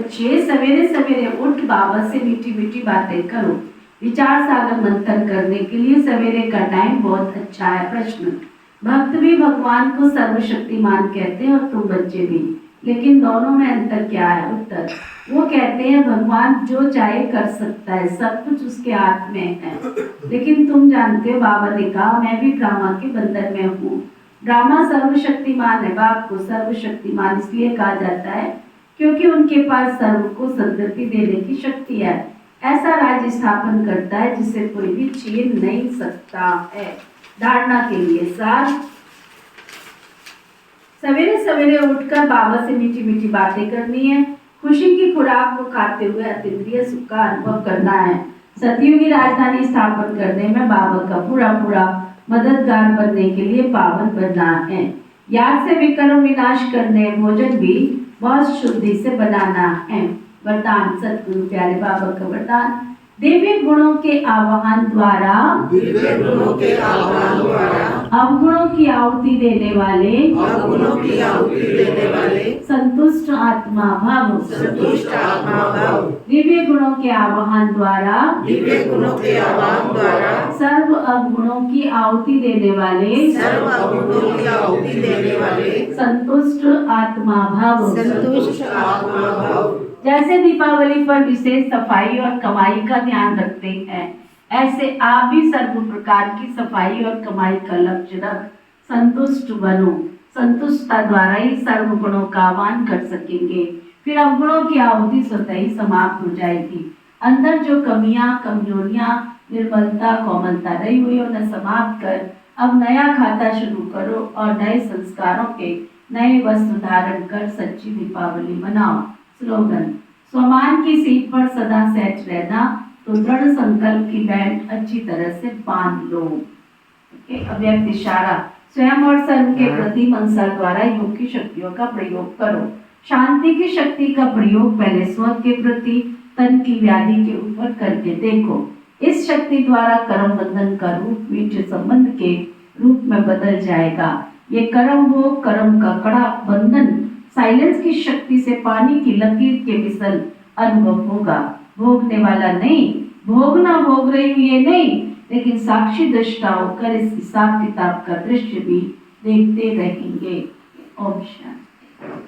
बच्चे सवेरे सवेरे उठ बाबा से मीठी मीठी बातें करो। विचार सागर मंथन करने के लिए सवेरे का टाइम बहुत अच्छा है। प्रश्न, भक्त भी भगवान को सर्वशक्तिमान कहते हैं और तुम बच्चे भी, लेकिन दोनों में अंतर क्या है? उत्तर, वो कहते हैं भगवान जो चाहे कर सकता है, सब कुछ उसके हाथ में है। लेकिन तुम जानते हो, बाबा ने कहा मैं भी ब्रह्मा के बंधन में हूँ। ब्रह्मा सर्वशक्तिमान है। बाप को सर्वशक्तिमान इसलिए कहा जाता है क्योंकि उनके पास सर्व को सद्गति देने की शक्ति है। ऐसा राज्य स्थापन करता है जिसे कोई भी छीन नहीं सकता है। धारणा के लिए सार, सवेरे सवेरे उठकर बाबा से मीठी मीठी बातें करनी है। खुशी की खुराक को खाते हुए अतीन्द्रिय सुख का अनुभव करना है। सतयुग की राजधानी स्थापन करने में बाबा का पूरा पूरा मददगार बनने के लिए पावन बनना है। याद से विकर्म विनाश करने, भोजन भी बहुत शुद्धि से बनाना है। वरदान, सतगुरु प्यारे बाबा का वरदान, दिव्य गुणों के आवाहन द्वारा अवगुणों की आहुति देने वाले संतुष्ट आत्मा भाव। दिव्य गुणों के आवाहन द्वारा सर्व अवगुणों की आहुति देने वाले संतुष्ट आत्मा भाव। जैसे दीपावली पर विशेष सफाई और कमाई का ध्यान रखते हैं, ऐसे आप भी सर्व प्रकार की सफाई और कमाई का लक्ष्य रख संतुष्ट बनो। संतुष्टता द्वारा ही सर्व गुणों का आह्वान कर सकेंगे। फिर अवगुणों की आहुति स्वतः ही समाप्त हो जाएगी। अंदर जो कमियां, कमजोरियां, निर्मलता, कोमलता रही हुई उन्हें समाप्त कर अब नया खाता शुरू करो और नए संस्कारों के नए वस्त्र धारण कर सच्ची दीपावली मनाओ। स्लोगन, स्वमान की सीट पर सदा सेट रहना तो दृढ़ संकल्प की बैंड अच्छी तरह से बांध लो। अव्यक्त इशारा, स्वयं और सर्व के प्रति मंसल द्वारा योग की शक्तियों का प्रयोग करो। शांति की शक्ति का प्रयोग पहले स्व के प्रति, तन की व्याधि के ऊपर करके देखो। इस शक्ति द्वारा कर्म बंधन का रूप मीठे संबंध के रूप में बदल जाएगा। ये कर्म भोग, कर्म का कड़ा बंधन साइलेंस की शक्ति से पानी की लकीर के विसल अनुभव होगा। भोगने वाला नहीं, भोगना भोग रही हूं ये नहीं, लेकिन साक्षी दृष्टा होकर इस हिसाब किताब का दृश्य भी देखते रहेंगे। ओम शांति।